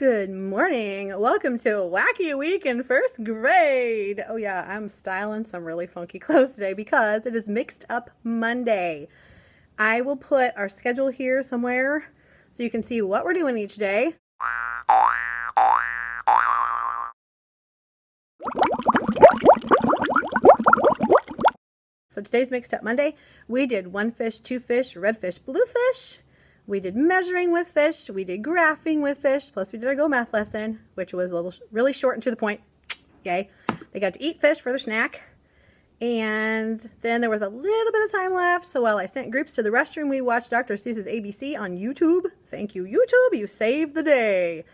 Good morning. Welcome to Wacky Week in first grade. Oh yeah, I'm styling some really funky clothes today because it is Mixed Up Monday. I will put our schedule here somewhere so you can see what we're doing each day. So today's Mixed Up Monday. We did one fish, two fish, red fish, blue fish. We did measuring with fish, we did graphing with fish, plus we did our Go Math lesson, which was really short and to the point. Yay. They got to eat fish for their snack. And then there was a little bit of time left, so while I sent groups to the restroom, we watched Dr. Seuss's ABC on YouTube. Thank you, YouTube. You saved the day.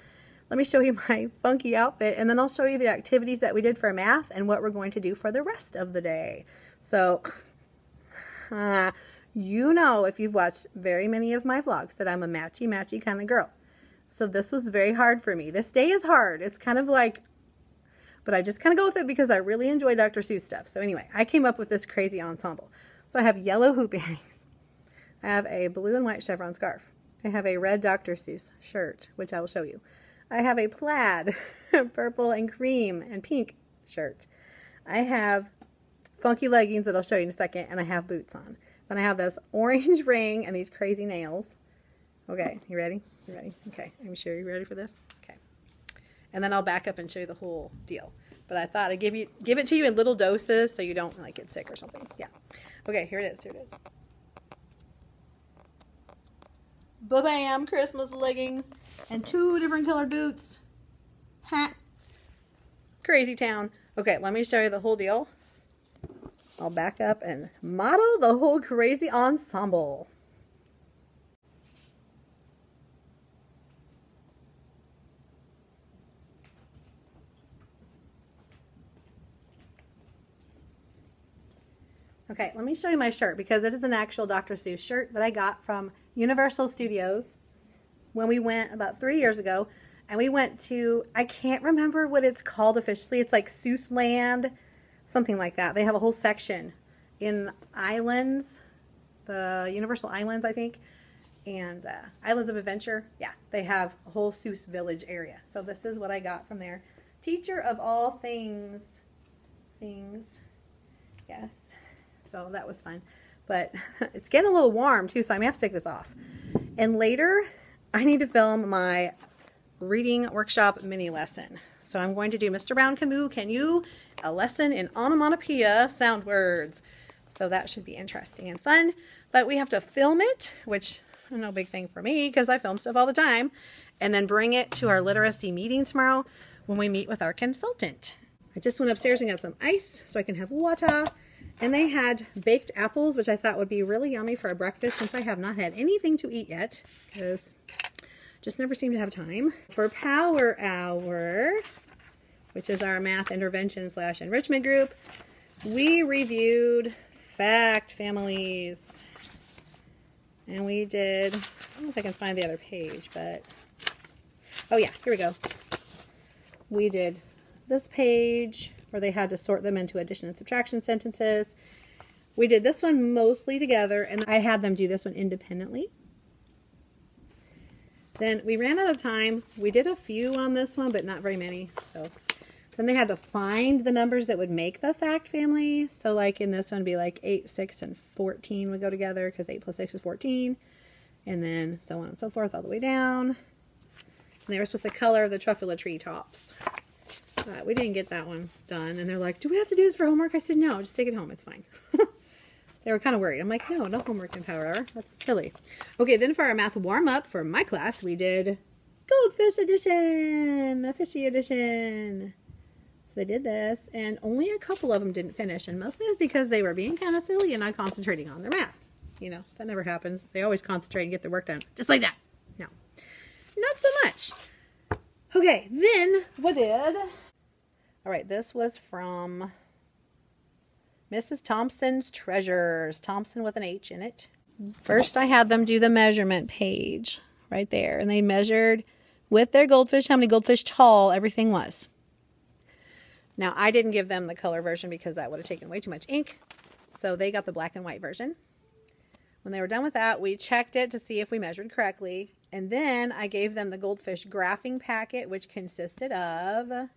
Let me show you my funky outfit, and then I'll show you the activities that we did for math and what we're going to do for the rest of the day. So, you know, if you've watched very many of my vlogs, that I'm a matchy-matchy kind of girl. So this was very hard for me. This day is hard. It's kind of like, but I just kind of go with it because I really enjoy Dr. Seuss stuff. So anyway, I came up with this crazy ensemble. So I have yellow hoop earrings. I have a blue and white chevron scarf. I have a red Dr. Seuss shirt, which I will show you. I have a plaid, purple and cream and pink shirt. I have funky leggings that I'll show you in a second, and I have boots on. Then I have this orange ring and these crazy nails. Okay, you ready? You ready? Okay, I'm sure you're ready for this? Okay. And then I'll back up and show you the whole deal. But I thought I'd give it to you in little doses so you don't like get sick or something. Yeah. Okay, here it is. Here it is. Ba-bam! Christmas leggings and two different colored boots. Ha! Crazy town. Okay, let me show you the whole deal. I'll back up and model the whole crazy ensemble. Okay, let me show you my shirt because it is an actual Dr. Seuss shirt that I got from Universal Studios when we went about 3 years ago. And we went to, I can't remember what it's called officially. It's like Seuss Land. Something like that. They have a whole section in Islands, the Universal Islands, I think, and Islands of Adventure. Yeah, they have a whole Seuss Village area. So this is what I got from there. Teacher of all things. Yes. So that was fun. But it's getting a little warm too, so I may have to take this off. And later, I need to film my reading workshop mini lesson. So I'm going to do Mr. Brown Can You? A lesson in onomatopoeia sound words. So that should be interesting and fun. But we have to film it, which is no big thing for me because I film stuff all the time. And then bring it to our literacy meeting tomorrow when we meet with our consultant. I just went upstairs and got some ice so I can have water. And they had baked apples, which I thought would be really yummy for a breakfast since I have not had anything to eat yet because just never seem to have time. For Power Hour, which is our math intervention / enrichment group, we reviewed fact families. And we did, I don't know if I can find the other page, but, oh yeah, here we go. We did this page where they had to sort them into addition and subtraction sentences. We did this one mostly together, and I had them do this one independently. Then we ran out of time. We did a few on this one, but not very many. So then they had to find the numbers that would make the fact family. So like in this one, it'd be like 8, 6, and 14 would go together because 8 plus 6 is 14. And then so on and so forth all the way down. And they were supposed to color the truffula tree tops. But we didn't get that one done. And they're like, do we have to do this for homework? I said, no, just take it home. It's fine. They were kind of worried. I'm like, no homework in Power Hour. That's silly. Okay, then for our math warm-up for my class, we did Goldfish edition, a fishy edition. So they did this, and only a couple of them didn't finish, and mostly it's because they were being kind of silly and not concentrating on their math. You know, that never happens. They always concentrate and get their work done. Just like that. No, not so much. Okay, then what did... All right, this was from Mrs. Thompson's Treasures. Thompson with an H in it. First, I had them do the measurement page right there. And they measured with their goldfish how many goldfish tall everything was. Now, I didn't give them the color version because that would have taken way too much ink. So they got the black and white version. When they were done with that, we checked it to see if we measured correctly. And then I gave them the Goldfish graphing packet, which consisted of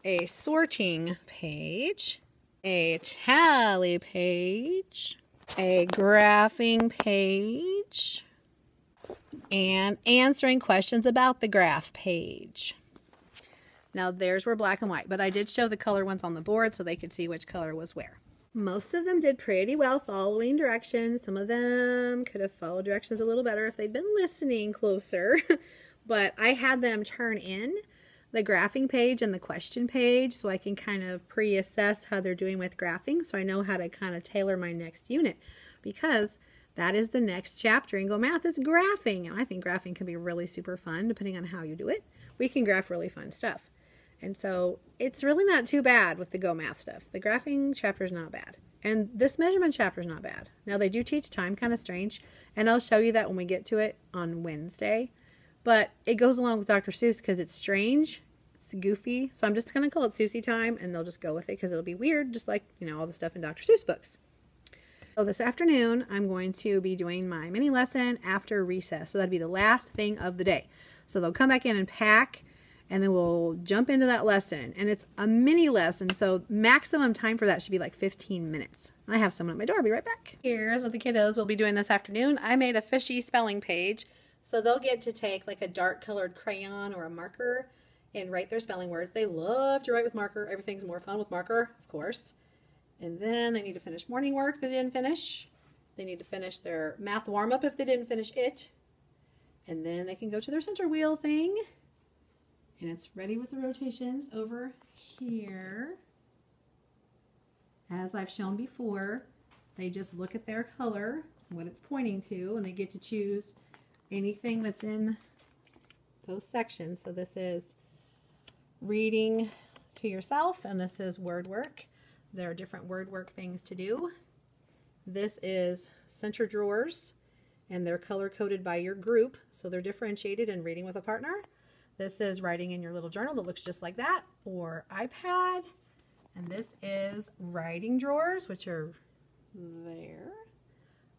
a sorting page, a tally page, a graphing page, and answering questions about the graph page. Now theirs were black and white, but I did show the color ones on the board so they could see which color was where. Most of them did pretty well following directions. Some of them could have followed directions a little better if they'd been listening closer. But I had them turn in the graphing page and the question page so I can kind of pre-assess how they're doing with graphing, so I know how to kind of tailor my next unit, because that is the next chapter in Go Math is graphing. And I think graphing can be really super fun depending on how you do it. We can graph really fun stuff. And so it's really not too bad with the Go Math stuff. The graphing chapter is not bad. And this measurement chapter is not bad. Now they do teach time, kind of strange. And I'll show you that when we get to it on Wednesday. But it goes along with Dr. Seuss because it's strange. It's goofy. So I'm just going to call it Seussy time. And they'll just go with it because it'll be weird. Just like, you know, all the stuff in Dr. Seuss books. So this afternoon, I'm going to be doing my mini lesson after recess. So that'd be the last thing of the day. So they'll come back in and pack. And then we'll jump into that lesson. And it's a mini lesson, so maximum time for that should be like 15 minutes. I have someone at my door. I'll be right back. Here's what the kiddos will be doing this afternoon. I made a fishy spelling page, so they'll get to take like a dark colored crayon or a marker and write their spelling words. They love to write with marker. Everything's more fun with marker, of course. And then they need to finish morning work they didn't finish. They need to finish their math warm-up if they didn't finish it. And then they can go to their center wheel thing. And it's ready with the rotations over here. As I've shown before, they just look at their color, what it's pointing to, and they get to choose anything that's in those sections. So this is reading to yourself, and this is word work. There are different word work things to do. This is center drawers, and they're color-coded by your group, so they're differentiated in reading with a partner. This is writing in your little journal that looks just like that, or iPad. And this is writing drawers, which are there,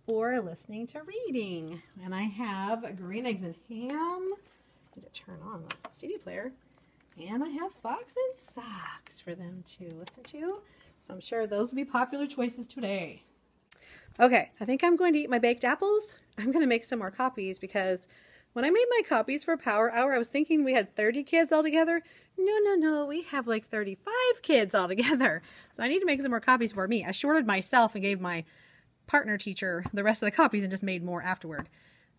or listening to reading. And I have green eggs and ham. I need to turn on the CD player. And I have Fox and Socks for them to listen to. So I'm sure those will be popular choices today. Okay, I think I'm going to eat my baked apples. I'm going to make some more copies because when I made my copies for Power Hour, I was thinking we had 30 kids all together. No, we have like 35 kids all together. So I need to make some more copies for me. I shorted myself and gave my partner teacher the rest of the copies and just made more afterward.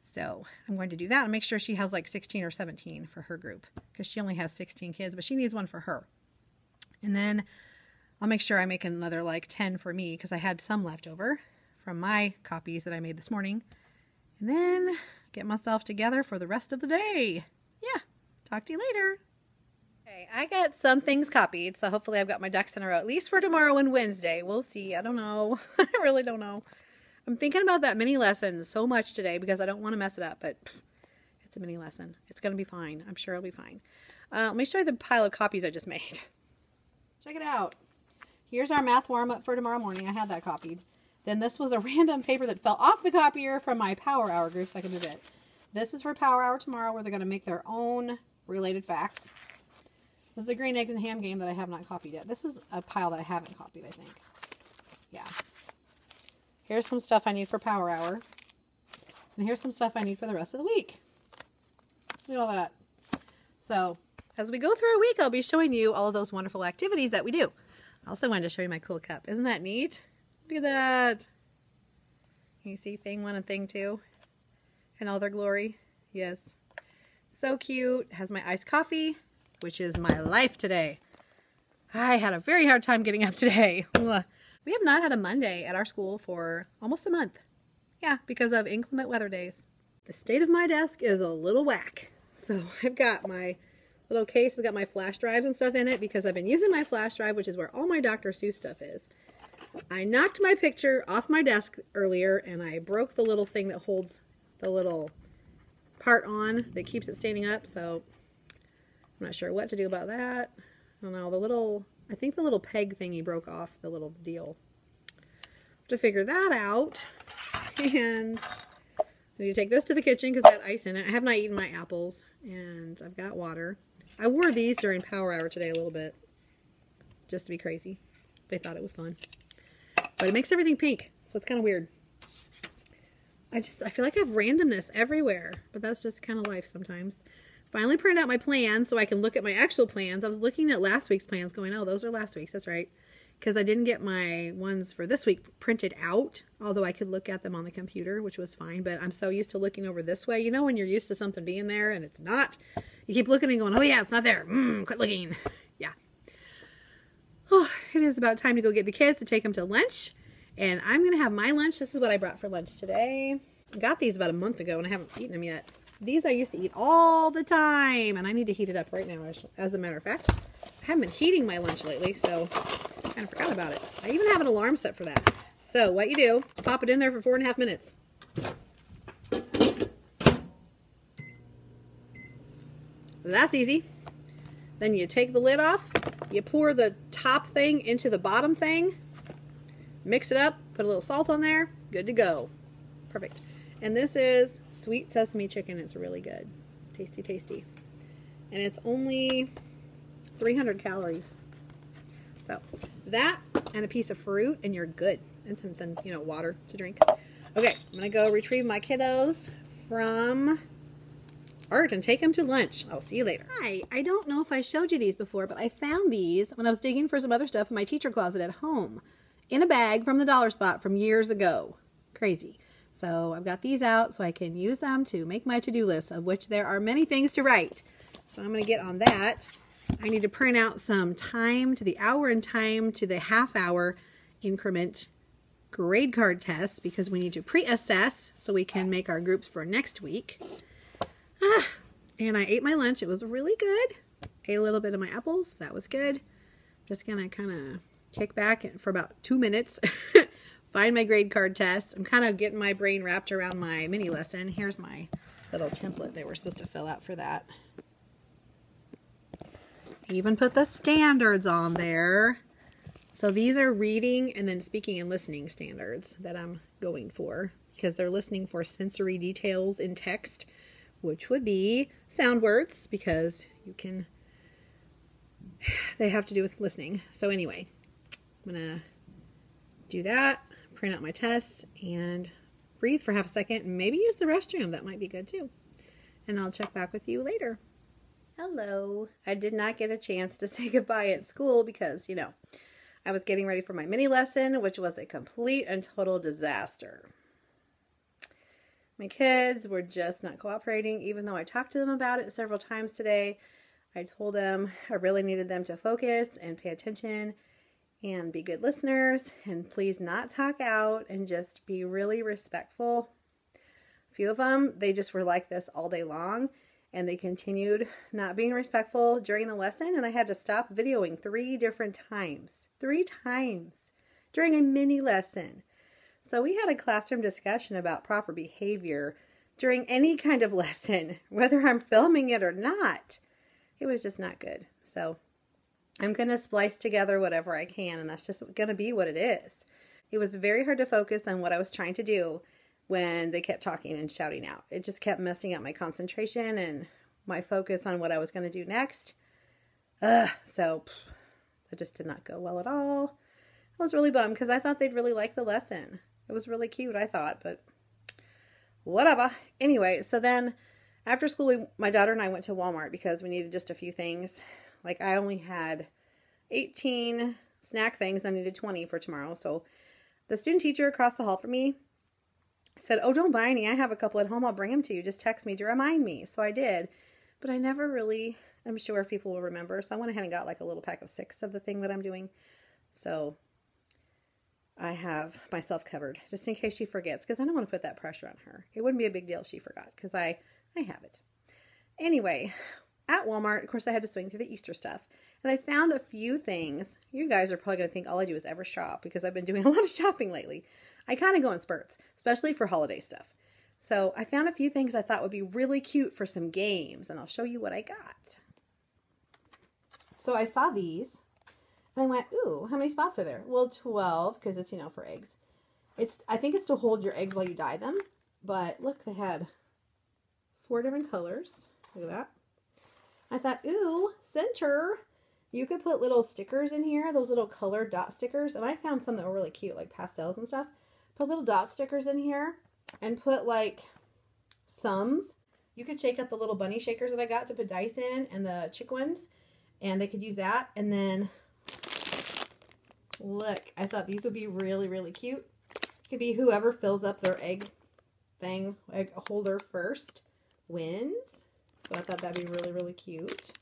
So I'm going to do that and make sure she has like 16 or 17 for her group because she only has 16 kids, but she needs one for her. And then I'll make sure I make another like 10 for me because I had some left over from my copies that I made this morning. And then get myself together for the rest of the day. Yeah, talk to you later. Okay, I got some things copied, so hopefully I've got my ducks in a row, at least for tomorrow and Wednesday. We'll see. I don't know. I really don't know. I'm thinking about that mini lesson so much today because I don't want to mess it up, but it's a mini lesson. It's going to be fine. I'm sure it'll be fine. Let me show you the pile of copies I just made. Check it out. Here's our math warm-up for tomorrow morning. I had that copied. Then this was a random paper that fell off the copier from my Power Hour group, so I can move it. This is for Power Hour tomorrow, where they're going to make their own related facts. This is a green eggs and ham game that I have not copied yet. This is a pile that I haven't copied, I think. Yeah. Here's some stuff I need for Power Hour. And here's some stuff I need for the rest of the week. Look at all that. So, as we go through a week, I'll be showing you all of those wonderful activities that we do. I also wanted to show you my cool cup. Isn't that neat? Look at that. Can you see thing 1 and thing 2 in all their glory? Yes. So cute. Has my iced coffee, which is my life today. I had a very hard time getting up today. Ugh. We have not had a Monday at our school for almost a month. Yeah, because of inclement weather days. The state of my desk is a little whack. So I've got my little case. It's got my flash drives and stuff in it because I've been using my flash drive, which is where all my Dr. Seuss stuff is. I knocked my picture off my desk earlier and I broke the little thing that holds the little part on that keeps it standing up, so I'm not sure what to do about that. I don't know, I think the little peg thingy broke off the little deal. To figure that out, And I need to take this to the kitchen because it had ice in it. I have not eaten my apples, and I've got water. I wore these during power hour today a little bit, just to be crazy. They thought it was fun. But it makes everything pink, so it's kind of weird. I feel like I have randomness everywhere, but that's just kind of life sometimes. Finally printed out my plans so I can look at my actual plans. I was looking at last week's plans going, oh, those are last week's, that's right. Because I didn't get my ones for this week printed out, although I could look at them on the computer, which was fine. But I'm so used to looking over this way. You know when you're used to something being there and it's not? You keep looking and going, oh yeah, it's not there. Quit looking. Yeah. Oh, it is about time to go get the kids to take them to lunch. And I'm going to have my lunch. This is what I brought for lunch today. I got these about a month ago and I haven't eaten them yet. These I used to eat all the time. And I need to heat it up right now, as a matter of fact. I haven't been heating my lunch lately, so I kind of forgot about it. I even have an alarm set for that. So what you do, pop it in there for 4.5 minutes. That's easy. Then you take the lid off. You pour the top thing into the bottom thing. Mix it up. Put a little salt on there. Good to go. Perfect. And this is sweet sesame chicken. It's really good. Tasty, tasty. And it's only 300 calories. So that and a piece of fruit and you're good. And something, you know, water to drink. Okay, I'm going to go retrieve my kiddos from art and take them to lunch. I'll see you later. Hi, I don't know if I showed you these before, but I found these when I was digging for some other stuff in my teacher closet at home. In a bag from the dollar spot from years ago. Crazy. So I've got these out so I can use them to make my to-do list, of which there are many things to write. So I'm going to get on that. I need to print out some time to the hour and time to the half-hour increment grade card tests because we need to pre-assess so we can make our groups for next week. And I ate my lunch. It was really good. Ate a little bit of my apples. That was good. Just going to kind of kick back for about 2 minutes. Find my grade card test. I'm kind of getting my brain wrapped around my mini lesson. Here's my little template they were supposed to fill out for that. Even put the standards on there. So these are reading and then speaking and listening standards that I'm going for because they're listening for sensory details in text, which would be sound words because they have to do with listening. So anyway, I'm going to do that, print out my tests, and breathe for half a second, and maybe use the restroom. That might be good too. And I'll check back with you later. Hello. I did not get a chance to say goodbye at school because, you know, I was getting ready for my mini lesson, which was a complete and total disaster. My kids were just not cooperating, even though I talked to them about it several times today. I told them I really needed them to focus and pay attention and be good listeners and please not talk out and just be really respectful. A few of them, they just were like this all day long and they continued not being respectful during the lesson and I had to stop videoing 3 different times. 3 times during a mini lesson. So we had a classroom discussion about proper behavior during any kind of lesson, whether I'm filming it or not. It was just not good. So I'm going to splice together whatever I can, and that's just going to be what it is. It was very hard to focus on what I was trying to do when they kept talking and shouting out. It just kept messing up my concentration and my focus on what I was going to do next. So it just did not go well at all. I was really bummed because I thought they'd really like the lesson. It was really cute, I thought, but whatever. Anyway, so then after school, my daughter and I went to Walmart because we needed just a few things. Like I only had 18 snack things. I needed 20 for tomorrow. So the student teacher across the hall from me said, oh, don't buy any. I have a couple at home. I'll bring them to you. Just text me to remind me. So I did. But I never really, I'm sure if people will remember. So I went ahead and got like a little pack of 6 of the thing that I'm doing. So I have myself covered just in case she forgets because I don't want to put that pressure on her. It wouldn't be a big deal if she forgot because I have it. Anyway, at Walmart, of course, I had to swing through the Easter stuff. And I found a few things. You guys are probably going to think all I do is ever shop because I've been doing a lot of shopping lately. I kind of go in spurts, especially for holiday stuff. So I found a few things I thought would be really cute for some games. And I'll show you what I got. So I saw these. And I went, ooh, how many spots are there? Well, 12 because it's, you know, for eggs. I think it's to hold your eggs while you dye them. But look, they had 4 different colors. Look at that. I thought, ooh, center. You could put little stickers in here, those little colored dot stickers. And I found some that were really cute, like pastels and stuff. Put little dot stickers in here and put like sums. You could shake up the little bunny shakers that I got to put dice in and the chick ones. And they could use that. And then, look, I thought these would be really, really cute. It could be whoever fills up their egg holder first wins. So I thought that'd be really, really cute.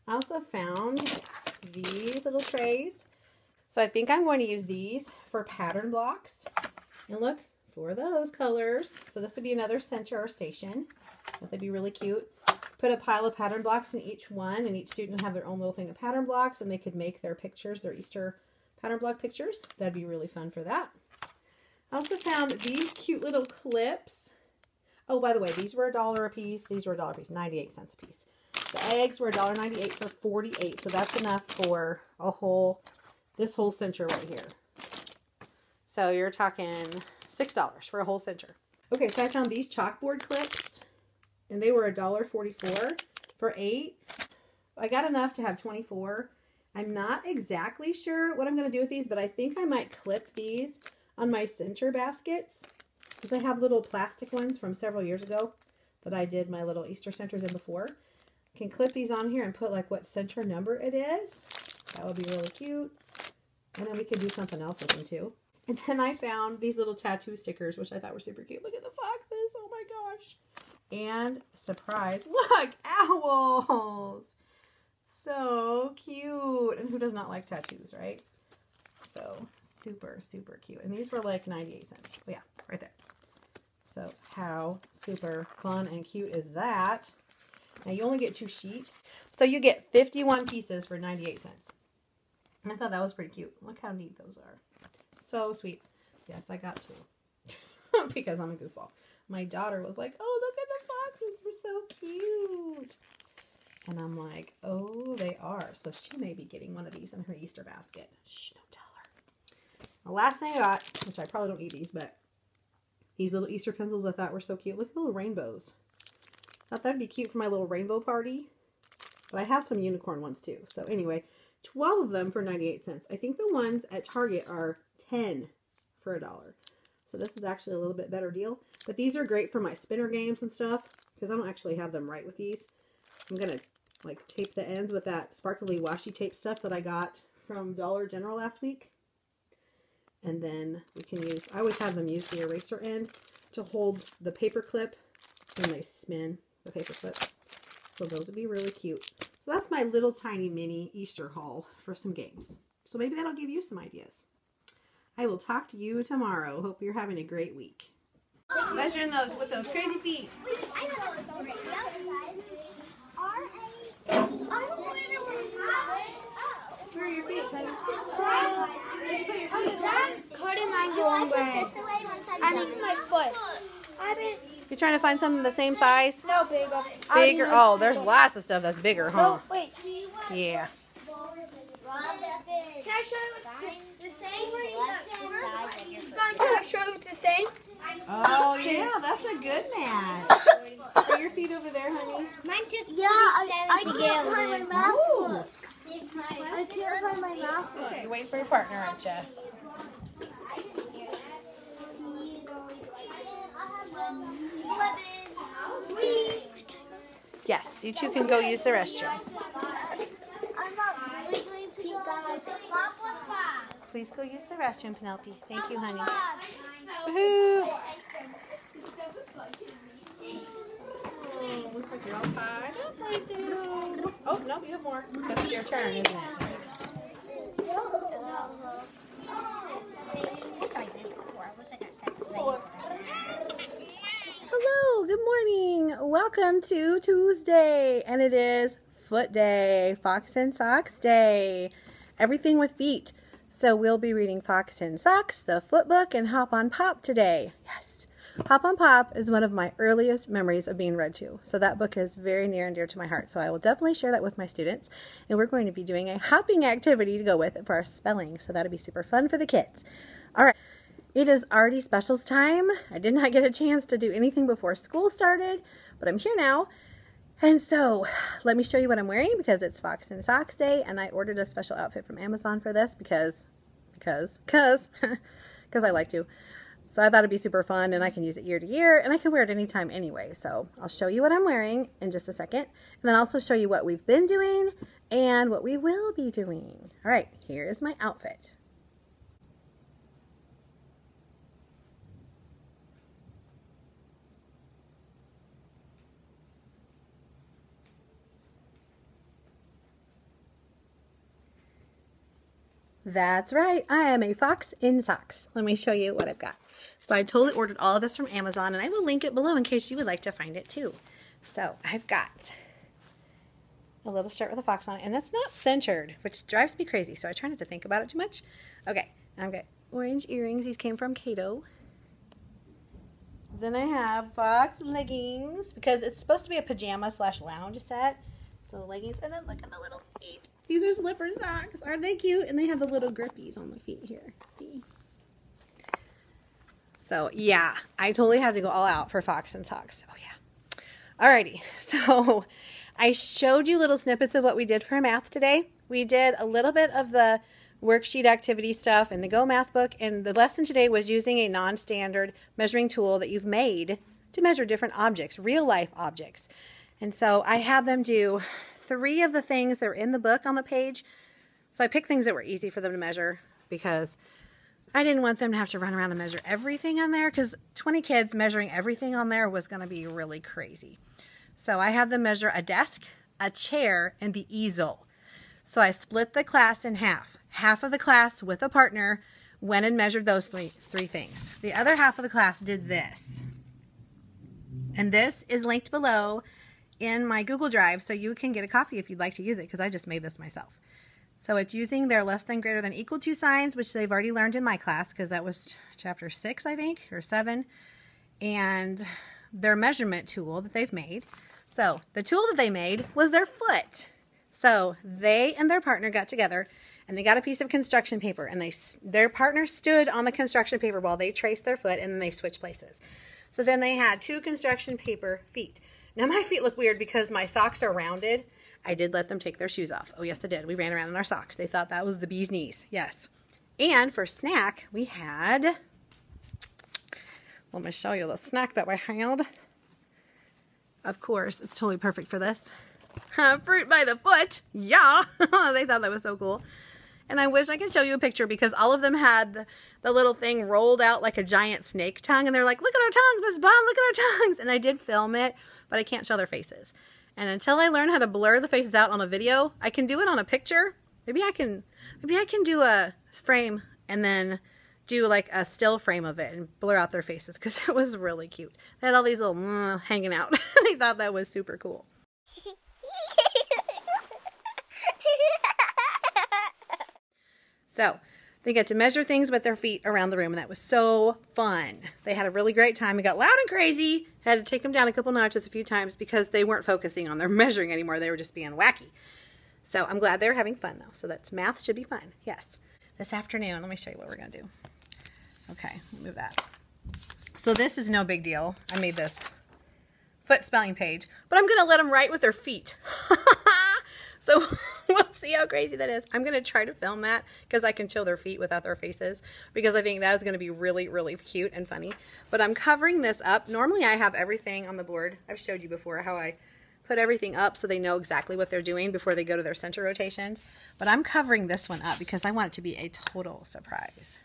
I also found these little trays. So I think I'm going to use these for pattern blocks. And look, 4 of those colors. So this would be another center or station. That'd be really cute. Put a pile of pattern blocks in each one, and each student would have their own little thing of pattern blocks, and they could make their pictures, their Easter pattern block pictures. That'd be really fun for that. I also found these cute little clips. Oh, by the way, these were $1 a piece. These were $1 a piece, 98 cents a piece. The eggs were $1.98 for 48, so that's enough for this whole center right here. So you're talking $6 for a whole center. Okay, so I found these chalkboard clips, and they were $1.44 for 8. I got enough to have 24. I'm not exactly sure what I'm going to do with these, but I think I might clip these on my center baskets, because I have little plastic ones from several years ago that I did my little Easter centers in before. I can clip these on here and put like what center number it is. That would be really cute. And then we could do something else with them too. And then I found these little tattoo stickers, which I thought were super cute. Look at the foxes. Oh my gosh. And surprise, look, owls. So cute. And who does not like tattoos, right? So super, super cute. And these were like 98 cents. Oh yeah, right there. So how super fun and cute is that? Now you only get 2 sheets. So you get 51 pieces for 98 cents. And I thought that was pretty cute. Look how neat those are. So sweet. Yes, I got 2. Because I'm a goofball. My daughter was like, oh, look at the foxes. They're so cute. And I'm like, oh, they are. So she may be getting one of these in her Easter basket. Shh, don't tell her. The last thing I got, which I probably don't need these, but these little Easter pencils I thought were so cute. Look at the little rainbows. Thought that'd be cute for my little rainbow party. But I have some unicorn ones too. So anyway, 12 of them for 98 cents. I think the ones at Target are 10 for $1. So this is actually a little bit better deal. But these are great for my spinner games and stuff, because I don't actually have them right with these. I'm going to like tape the ends with that sparkly washi tape stuff that I got from Dollar General last week. And then we can use, I always have them use the eraser end to hold the paper clip when they spin the paper clip. So those would be really cute. So that's my little tiny mini Easter haul for some games. So maybe that'll give you some ideas. I will talk to you tomorrow. Hope you're having a great week. Measuring those with those crazy feet. Where are your feet, honey? Where'd you put your feet? Cutting mine the wrong way. I mean, my foot. You're trying to find something the same size? No, bigger. Bigger? Oh, there's lots of stuff that's bigger, huh? Oh, wait. Yeah. Can I show you the same? Can I show you the same? Oh, yeah, that's a good match. Put your feet over there, honey. Mine took I can't find my mouth. Ooh. I can't find my mouth. You're waiting for your partner, aren't you? Yes, you two can go use the restroom. Please go use the restroom, Penelope. Thank you, honey. Woohoo! Oh, looks like you're all tied up right now. Oh, no, you have more. That's your turn, isn't it? Hello, good morning. Welcome to Tuesday, and it is Foot Day, Fox and Socks Day. Everything with feet. So we'll be reading Fox and Socks, the Foot Book, and Hop on Pop today. Yes, Hop on Pop is one of my earliest memories of being read to. So that book is very near and dear to my heart. So I will definitely share that with my students. And we're going to be doing a hopping activity to go with it for our spelling. So that'll be super fun for the kids. All right. It is already specials time. I did not get a chance to do anything before school started, but I'm here now. And so let me show you what I'm wearing because it's Fox and Socks Day, and I ordered a special outfit from Amazon for this because I like to. So I thought it'd be super fun, and I can use it year to year, and I can wear it anytime anyway. So I'll show you what I'm wearing in just a second, and then I'll also show you what we've been doing and what we will be doing. All right, here is my outfit. That's right, I am a fox in socks. Let me show you what I've got. So I totally ordered all of this from Amazon, and I will link it below in case you would like to find it too. So I've got a little shirt with a fox on it, and it's not centered, which drives me crazy, so I try not to think about it too much. Okay, I've got orange earrings. These came from Cato. Then I have fox leggings, because it's supposed to be a pajama/lounge set. So leggings, and then look at the little feet. These are slipper socks. Aren't they cute? And they have the little grippies on the feet here. See? So, yeah, I totally had to go all out for fox and socks. Oh, yeah. Alrighty. So, I showed you little snippets of what we did for math today. We did a little bit of the worksheet activity stuff in the Go Math book. And the lesson today was using a non-standard measuring tool that you've made to measure different objects, real-life objects. And so, I had them do 3 of the things that are in the book on the page. So I picked things that were easy for them to measure because I didn't want them to have to run around and measure everything on there, because 20 kids measuring everything on there was going to be really crazy. So I had them measure a desk, a chair, and the easel. So I split the class in half. Half of the class with a partner went and measured those three things. The other half of the class did this. And this is linked below in my Google Drive, so you can get a copy if you'd like to use it, because I just made this myself. So it's using their less than, greater than, equal to signs, which they've already learned in my class, because that was chapter 6, I think, or 7, and their measurement tool that they've made. So the tool that they made was their foot. So they and their partner got together, and they got a piece of construction paper, and their partner stood on the construction paper while they traced their foot, and then they switched places. So then they had 2 construction paper feet. Now my feet look weird because my socks are rounded. I did let them take their shoes off. Oh yes, I did. We ran around in our socks. They thought that was the bee's knees. Yes. And for snack, we had, let me show you the snack that we had. Of course, it's totally perfect for this. Fruit by the foot. Yeah. They thought that was so cool. And I wish I could show you a picture, because all of them had the little thing rolled out like a giant snake tongue. And they're like, look at our tongues, Miss Bond, look at our tongues. And I did film it, but I can't show their faces. And until I learn how to blur the faces out on a video, I can do it on a picture. Maybe I can do a frame and then do like a still frame of it and blur out their faces, because it was really cute. They had all these little hanging out. They thought that was super cool. So they got to measure things with their feet around the room, and that was so fun. They had a really great time. It got loud and crazy. Had to take them down a couple notches a few times because they weren't focusing on their measuring anymore. They were just being wacky. So I'm glad they were having fun, though. So that's math should be fun. Yes. This afternoon, let me show you what we're going to do. Okay, move that. So this is no big deal. I made this foot spelling page, but I'm going to let them write with their feet. So we'll see how crazy that is. I'm going to try to film that because I can show their feet without their faces, because I think that is going to be really, really cute and funny. But I'm covering this up. Normally I have everything on the board. I've showed you before how I put everything up so they know exactly what they're doing before they go to their center rotations. But I'm covering this one up because I want it to be a total surprise.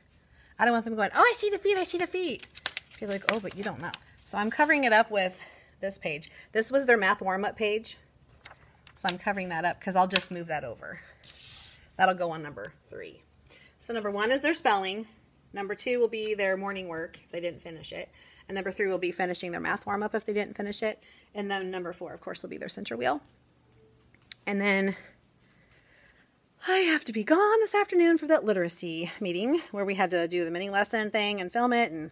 I don't want them going, oh, I see the feet, I see the feet. People are like, oh, but you don't know. So I'm covering it up with this page. This was their math warm-up page. So I'm covering that up because I'll just move that over. That'll go on number 3. So number 1 is their spelling. Number 2 will be their morning work if they didn't finish it. And number 3 will be finishing their math warm-up if they didn't finish it. And then number 4, of course, will be their center wheel. And then I have to be gone this afternoon for that literacy meeting where we had to do the mini lesson thing and film it and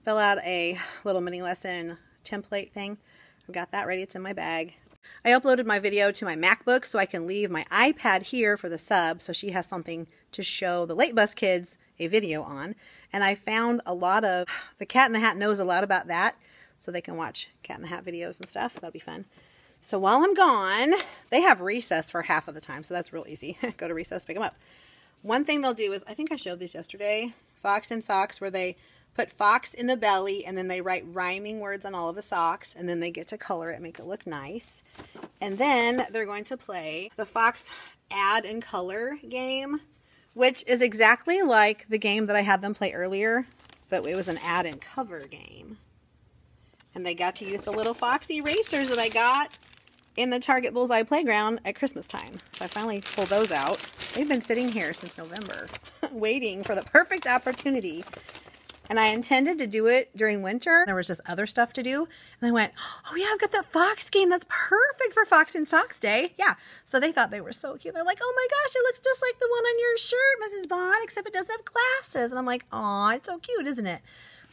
fill out a little mini lesson template thing. I've got that ready. It's in my bag. I uploaded my video to my MacBook so I can leave my iPad here for the sub so she has something to show the late bus kids a video on. And I found a lot of, the Cat in the Hat knows a lot about that, so they can watch Cat in the Hat videos and stuff. That'll be fun. So while I'm gone, they have recess for half of the time, so that's real easy. Go to recess, pick them up. One thing they'll do is, I think I showed these yesterday, Fox and Socks, where they put Fox in the belly and then they write rhyming words on all of the socks, and then they get to color it, make it look nice. And then they're going to play the Fox add and color game, which is exactly like the game that I had them play earlier, but it was an add and cover game. And they got to use the little Fox erasers that I got in the Target Bullseye Playground at Christmas time. So I finally pulled those out. They've been sitting here since November, waiting for the perfect opportunity. And I intended to do it during winter. There was just other stuff to do. And I went, oh yeah, I've got that Fox game. That's perfect for Fox and Socks Day. Yeah. So they thought they were so cute. They're like, oh my gosh, it looks just like the one on your shirt, Mrs. Bond, except it doesn't have glasses. And I'm like, aw, it's so cute, isn't it?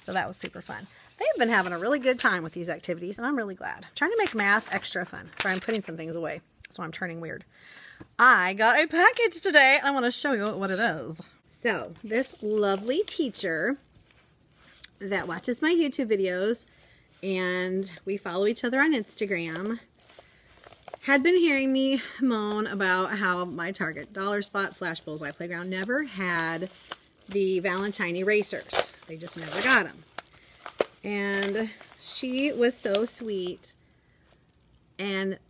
So that was super fun. They've been having a really good time with these activities, and I'm really glad. I'm trying to make math extra fun. Sorry, I'm putting some things away. So I'm turning weird. I got a package today. I want to show you what it is. So this lovely teacher that watches my YouTube videos, and we follow each other on Instagram, had been hearing me moan about how my Target Dollar Spot / Bullseye Playground never had the Valentine erasers. They just never got them. And she was so sweet and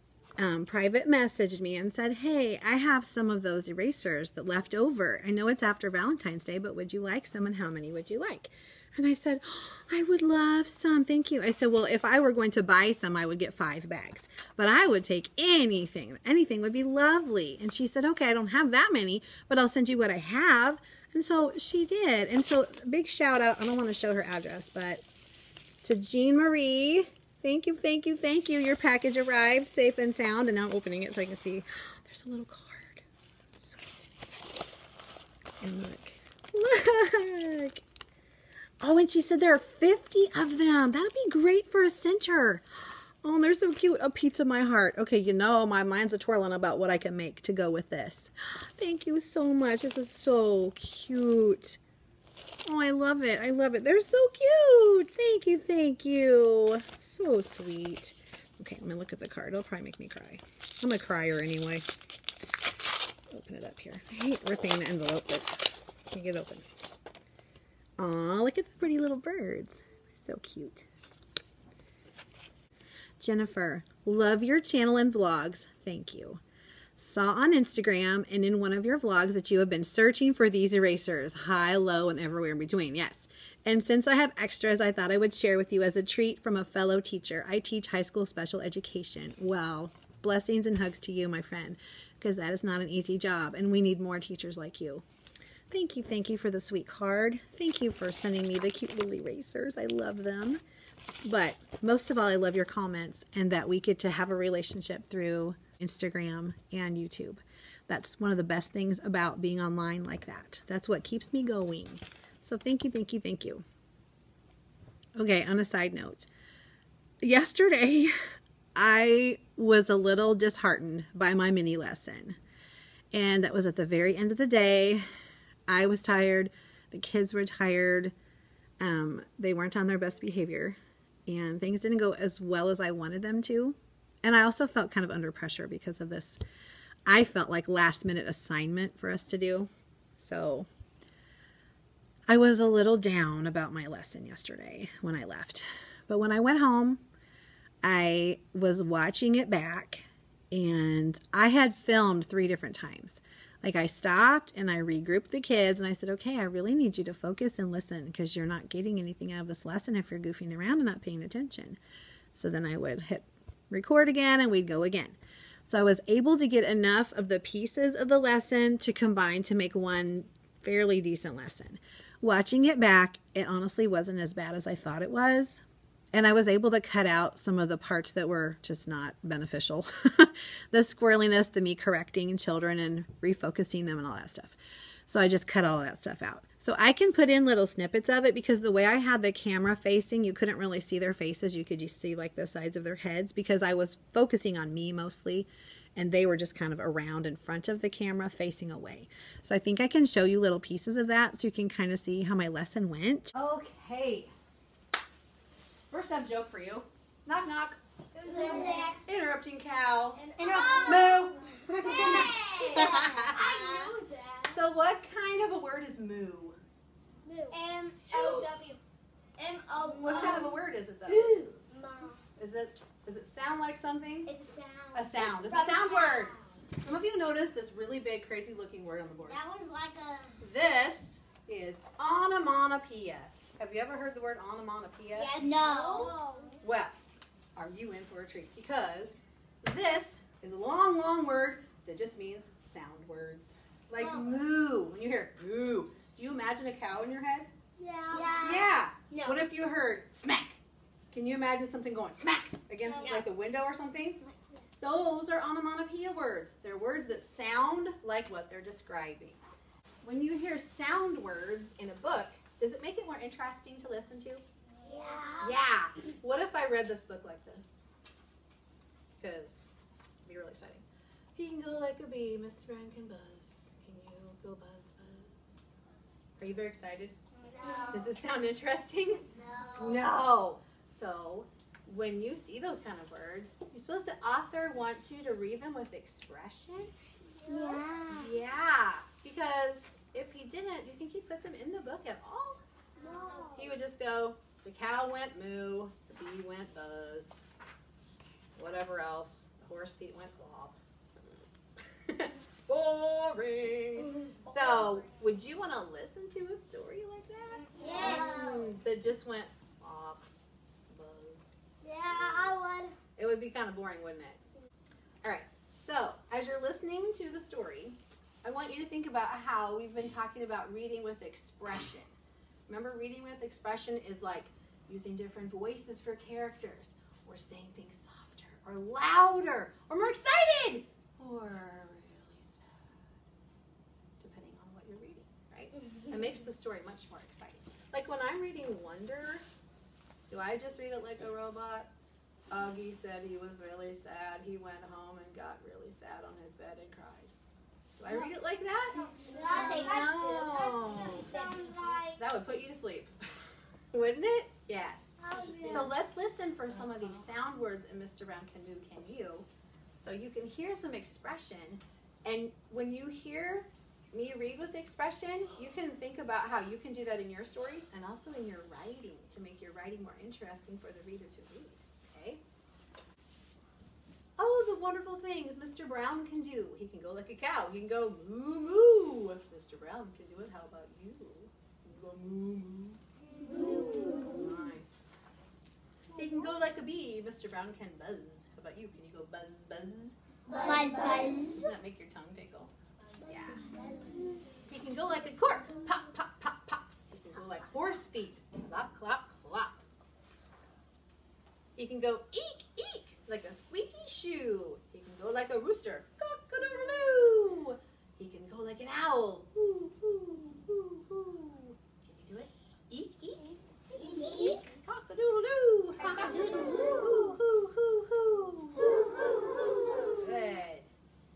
private messaged me and said, hey, I have some of those erasers that left over. I know it's after Valentine's Day, but would you like some, and how many would you like? And I said, oh, I would love some, thank you. I said, well, if I were going to buy some, I would get 5 bags. But I would take anything. Anything would be lovely. And she said, okay, I don't have that many, but I'll send you what I have. And so she did. And so big shout out, I don't want to show her address, but to Jean Marie, thank you, thank you, thank you. Your package arrived safe and sound. And now I'm opening it so I can see. There's a little card. Sweet. And look. Oh, and she said there are 50 of them. That'd be great for a center. Oh, they're so cute. A piece of my heart. Okay, you know, my mind's a twirling about what I can make to go with this. Thank you so much. This is so cute. Oh, I love it. I love it. They're so cute. Thank you, thank you. So sweet. Okay, I'm going to look at the card. It'll probably make me cry. I'm a crier anyway. Open it up here. I hate ripping the envelope, but can you get it open? Aw, look at the pretty little birds. So cute. Jennifer, love your channel and vlogs. Thank you. Saw on Instagram and in one of your vlogs that you have been searching for these erasers. High, low, and everywhere in between. Yes. And since I have extras, I thought I would share with you as a treat from a fellow teacher. I teach high school special education. Wow. Blessings and hugs to you, my friend, because that is not an easy job, and we need more teachers like you. Thank you for the sweet card. Thank you for sending me the cute little erasers. I love them. But most of all, I love your comments and that we get to have a relationship through Instagram and YouTube. That's one of the best things about being online like that. That's what keeps me going. So thank you, thank you, thank you. Okay, on a side note, yesterday I was a little disheartened by my mini lesson. And that was at the very end of the day. I was tired. The kids were tired. They weren't on their best behavior. And things didn't go as well as I wanted them to. And I also felt kind of under pressure because of this. I felt like last minute assignment for us to do. So I was a little down about my lesson yesterday when I left. But when I went home, I was watching it back. And I had filmed 3 different times. Like I stopped and I regrouped the kids and I said, okay, I really need you to focus and listen because you're not getting anything out of this lesson if you're goofing around and not paying attention. So then I would hit record again and we'd go again. So I was able to get enough of the pieces of the lesson to combine to make one fairly decent lesson. Watching it back, it honestly wasn't as bad as I thought it was. And I was able to cut out some of the parts that were just not beneficial. The squirreliness, the me correcting children and refocusing them and all that stuff. So I just cut all that stuff out. So I can put in little snippets of it because the way I had the camera facing, you couldn't really see their faces. You could just see like the sides of their heads because I was focusing on me mostly and they were just kind of around in front of the camera facing away. So I think I can show you little pieces of that so you can kind of see how my lesson went. Okay. First I have a joke for you. Knock, knock. Interrupting cow. Moo. I know that. So what kind of a word is moo? M-O-W. M-O-W. What kind of a word is it though? Does it sound like something? It's a sound. A sound. It's a sound word. Some of you noticed this really big, crazy looking word on the board. That was like a... This is onomatopoeia. Have you ever heard the word onomatopoeia? Yes. No. Well, are you in for a treat? Because this is a long, long word that just means sound words. Like moo. When you hear moo, do you imagine a cow in your head? Yeah. Yeah. No. What if you heard smack? Can you imagine something going smack against like a window or something? Those are onomatopoeia words. They're words that sound like what they're describing. When you hear sound words in a book, does it make it more interesting to listen to? Yeah. Yeah. What if I read this book like this? Because it'd be really exciting. He can go like a bee, Mr. Brown can buzz. Can you go buzz, buzz? Are you very excited? No. Does it sound interesting? No. No. So when you see those kind of words, you're supposed to author wants you to read them with expression. Yeah. Yeah. Because if he didn't, do you think he'd put them in the book at all? No. He would just go, the cow went moo, the bee went buzz, whatever else, the horse feet went clop. Boring. So, would you want to listen to a story like that? Yes. That just went clop, buzz. Yeah, I would. It would be kind of boring, wouldn't it? All right. So, as you're listening to the story, I want you to think about how we've been talking about reading with expression. Remember, reading with expression is like using different voices for characters, or saying things softer, or louder, or more excited, or really sad, depending on what you're reading, right? It makes the story much more exciting. Like when I'm reading Wonder, do I just read it like a robot? Augie said he was really sad. He went home and got really sad on his bed and cried. Do I read it like that? No. That would put you to sleep. Wouldn't it? Yes. So let's listen for some of these sound words in Mr. Brown Can Do, Can You? So you can hear some expression. And when you hear me read with expression, you can think about how you can do that in your stories and also in your writing to make your writing more interesting for the reader to read. Okay? Oh, the wonderful things Mr. Brown can do. He can go like a cow. He can go moo moo. Mr. Brown can do it. How about you? You go moo moo. Nice. He can go like a bee. Mr. Brown can buzz. How about you? Can you go buzz buzz? Buzz, buzz. Does that make your tongue tickle? Yeah. He can go like a cork. Pop, pop, pop, pop. He can go like horse feet. Clop, clop, clop. He can go eek, eek, like a squeaky shoe. He can go like a rooster. Cock-a-doodle-doo. He can go like an owl. Hoo, hoo, hoo, hoo. Can you do it? Eek, eek. Eek, eek. Cock-a-doodle-doo. Cock-a-doodle-doo. Hoo, hoo, hoo, hoo. Hoo, hoo, hoo. Good.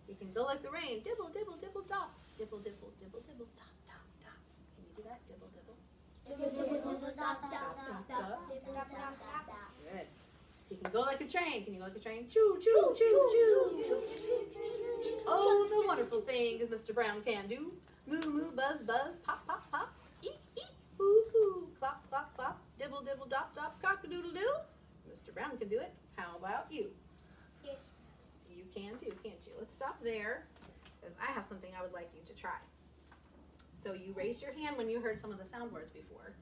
He can go like the rain. Dibble, dibble, dibble, dop. Dibble, dibble, dibble, dibble, dop, dop, dop. Can you do that? Dibble, dibble. Good. He can go like a train. Can you go like a train? Choo, choo, choo, choo. Oh, the wonderful thing is Mr. Brown can do. Moo, moo, buzz, buzz, pop, pop, pop. Eek, eek, hoo, hoo. Clop, clop, clop. Dibble, dibble, dop, dop. Cock-a-doodle-doo. Mr. Brown can do it. How about you? Yes. You can too, can't you? Let's stop there, because I have something I would like you to try. So you raised your hand when you heard some of the sound words before.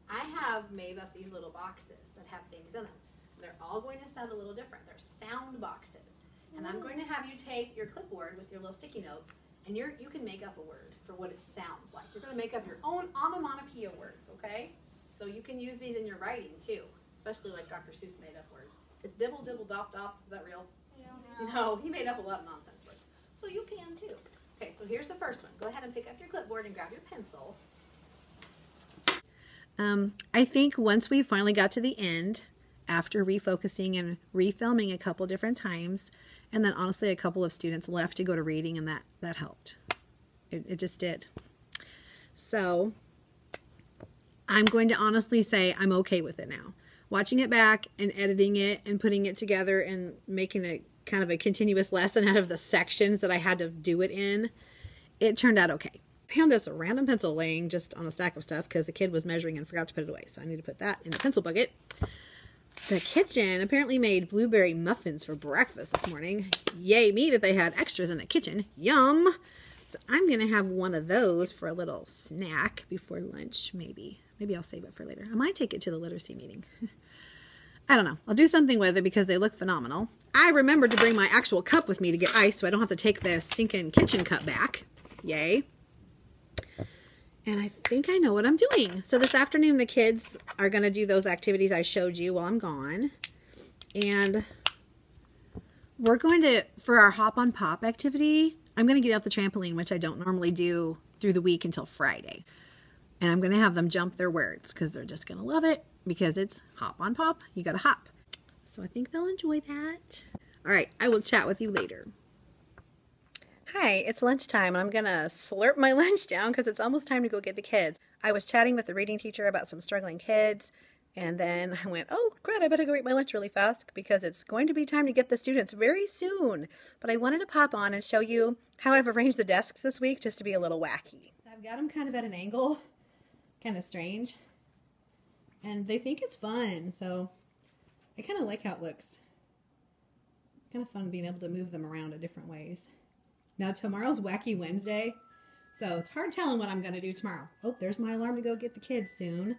I have made up these little boxes that have things in them. They're all going to sound a little different. They're sound boxes. And I'm going to have you take your clipboard with your little sticky note, and you can make up a word for what it sounds like. You're going to make up your own onomatopoeia words, okay? So you can use these in your writing too, especially like Dr. Seuss made up words. It's dibble, dibble, dop, dop. Is that real? No, he made up a lot of nonsense words. So you can too. Okay, so here's the first one. Go ahead and pick up your clipboard and grab your pencil. I think once we finally got to the end, after refocusing and refilming a couple different times. And then honestly, a couple of students left to go to reading, and that helped. It just did. So I'm going to honestly say I'm okay with it now. Watching it back and editing it and putting it together and making a kind of a continuous lesson out of the sections that I had to do it in, it turned out okay. I found this random pencil laying just on a stack of stuff because the kid was measuring and forgot to put it away. So I need to put that in the pencil bucket. The kitchen apparently made blueberry muffins for breakfast this morning. Yay me that they had extras in the kitchen. Yum! So I'm going to have one of those for a little snack before lunch, maybe. Maybe I'll save it for later. I might take it to the literacy meeting. I don't know. I'll do something with it because they look phenomenal. I remembered to bring my actual cup with me to get ice so I don't have to take the stinking kitchen cup back. Yay. And I think I know what I'm doing. So this afternoon the kids are going to do those activities I showed you while I'm gone. And we're going to, for our hop on pop activity, I'm going to get out the trampoline, which I don't normally do through the week until Friday. And I'm going to have them jump their words because they're just going to love it because it's hop on pop. You got to hop. So I think they'll enjoy that. All right, I will chat with you later. Hi, it's lunchtime and I'm going to slurp my lunch down because it's almost time to go get the kids. I was chatting with the reading teacher about some struggling kids, and then I went, oh, crap, I better go eat my lunch really fast because it's going to be time to get the students very soon. But I wanted to pop on and show you how I've arranged the desks this week just to be a little wacky. So I've got them kind of at an angle, kind of strange, and they think it's fun, so I kind of like how it looks. Kind of fun being able to move them around in different ways. Now, tomorrow's Wacky Wednesday, so it's hard telling what I'm going to do tomorrow. Oh, there's my alarm to go get the kids soon.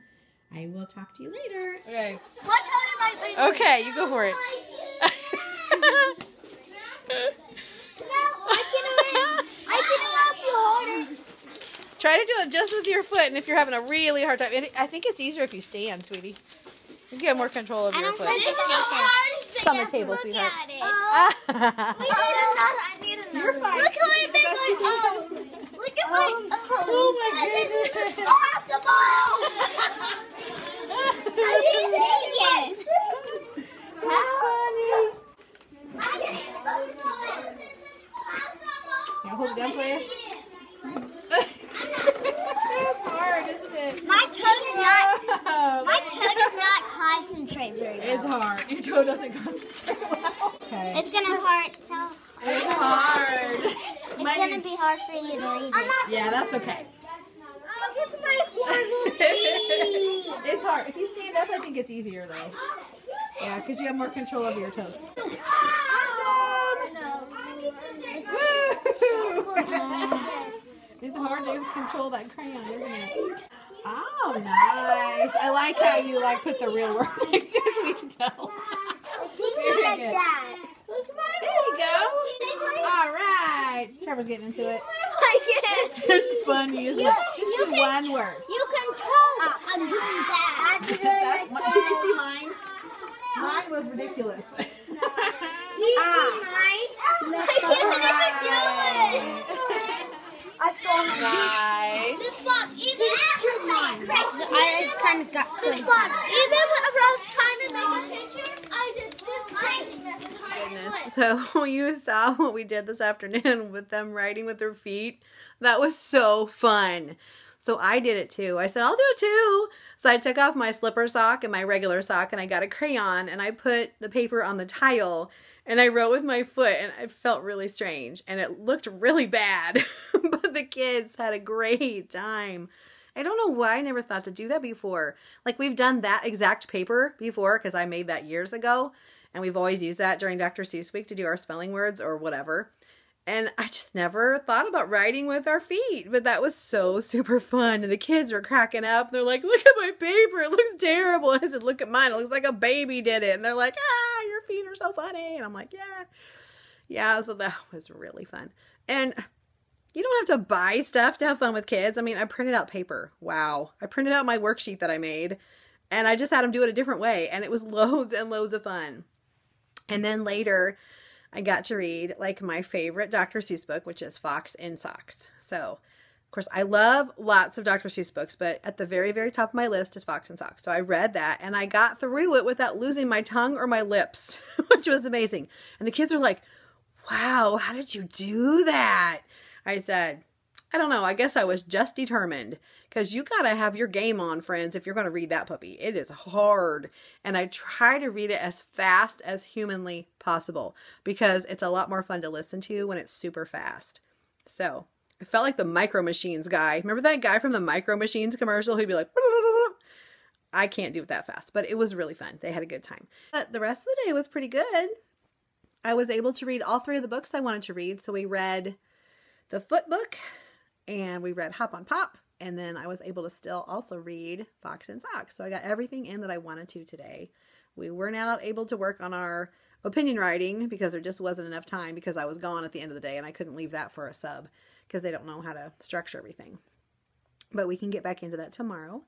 I will talk to you later. Okay. Watch how they might. Okay, you go for it. I can help you harder. Try to do it just with your foot, and if you're having a really hard time, I think it's easier if you stand, sweetie. You get more control over your foot. It's on the table, sweetheart. You're fine. Look how I made my Look at my Oh my goodness. Possible! I didn't take it. That's funny. Can I hold it down for you? It's hard, isn't it? My toe does not concentrate very well. It's hard. Your toe doesn't concentrate well. Okay. It's gonna hurt. It's hard. It's gonna be hard for you to read it. Yeah, that's okay. It's hard. If you stand up, I think it's easier though. Yeah, because you have more control over your toes. It's hard to control that crayon, isn't it? Oh, nice. I like how you put the real word next to it so we can tell. Very good. There you go. All right. Trevor's getting into it. It's funny, isn't it? Just do one word. You control. I'm doing that. Did you see mine? Mine was ridiculous. Do you see mine? I can't even do it. I saw mine. Nice. This spot, even after mine. I kind of got this spot. Even when I was trying to make a picture, I just this craziness is hard. So you saw what we did this afternoon with them writing with their feet. That was so fun. So I did it too. I said, I'll do it too. So I took off my slipper sock and my regular sock and I got a crayon and I put the paper on the tile and I wrote with my foot and it felt really strange and it looked really bad. But the kids had a great time. I don't know why I never thought to do that before. Like we've done that exact paper before because I made that years ago. And we've always used that during Dr. Seuss Week to do our spelling words or whatever. And I just never thought about writing with our feet. But that was so super fun. And the kids were cracking up. They're like, look at my paper. It looks terrible. I said, look at mine. It looks like a baby did it. And they're like, your feet are so funny. And I'm like, yeah. Yeah, so that was really fun. And you don't have to buy stuff to have fun with kids. I mean, I printed out paper. Wow. I printed out my worksheet that I made. And I just had them do it a different way. And it was loads and loads of fun. And then later, I got to read like my favorite Dr. Seuss book, which is Fox in Socks. So course, I love lots of Dr. Seuss books, but at the very, very top of my list is Fox and Socks. So I read that, and I got through it without losing my tongue or my lips, which was amazing. And the kids are like, wow, how did you do that? I said, I don't know. I guess I was just determined, because you got to have your game on, friends, if you're going to read that puppy. It is hard. And I try to read it as fast as humanly possible, because it's a lot more fun to listen to when it's super fast. So I felt like the Micro Machines guy. Remember that guy from the Micro Machines commercial who'd be like, I can't do it that fast, but it was really fun. They had a good time. But the rest of the day was pretty good. I was able to read all 3 of the books I wanted to read. So we read the Foot book, and we read Hop on Pop, and then I was able to still also read Fox and Socks. So I got everything in that I wanted to today. We were not able to work on our opinion writing because there just wasn't enough time, because I was gone at the end of the day and I couldn't leave that for a sub because they don't know how to structure everything. But we can get back into that tomorrow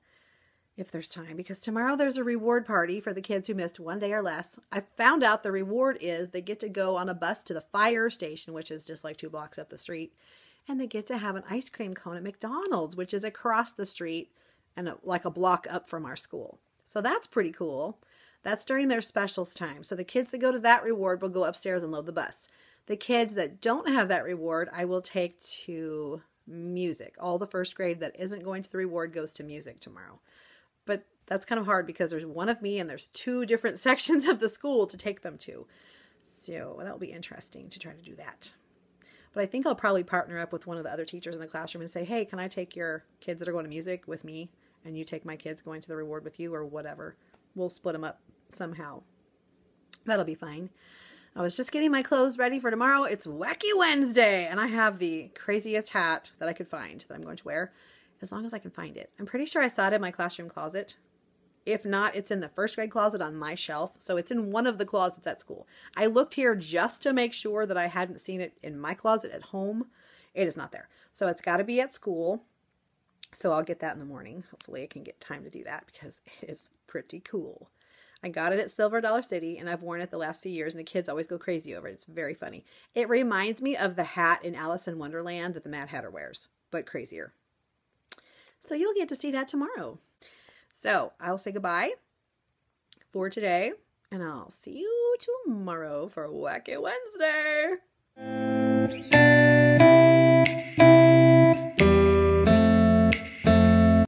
if there's time, because tomorrow there's a reward party for the kids who missed 1 day or less. I found out the reward is they get to go on a bus to the fire station, which is just like 2 blocks up the street, and they get to have an ice cream cone at McDonald's, which is across the street and like a block up from our school. So that's pretty cool. That's during their specials time. So the kids that go to that reward will go upstairs and load the bus. The kids that don't have that reward, I will take to music. All the first grade that isn't going to the reward goes to music tomorrow. But that's kind of hard because there's one of me and there's 2 different sections of the school to take them to. So that'll be interesting to try to do that. But I think I'll probably partner up with one of the other teachers in the classroom and say, hey, can I take your kids that are going to music with me, and you take my kids going to the reward with you, or whatever. We'll split them up somehow. That'll be fine. I was just getting my clothes ready for tomorrow. It's Wacky Wednesday, and I have the craziest hat that I could find that I'm going to wear, as long as I can find it. I'm pretty sure I saw it in my classroom closet. If not, it's in the first grade closet on my shelf. So it's in one of the closets at school. I looked here just to make sure that I hadn't seen it in my closet at home. It is not there. So it's got to be at school. So I'll get that in the morning. Hopefully I can get time to do that, because it is pretty cool. I got it at Silver Dollar City, and I've worn it the last few years, and the kids always go crazy over it. It's very funny. It reminds me of the hat in Alice in Wonderland that the Mad Hatter wears, but crazier. So you'll get to see that tomorrow. So I'll say goodbye for today, and I'll see you tomorrow for Wacky Wednesday.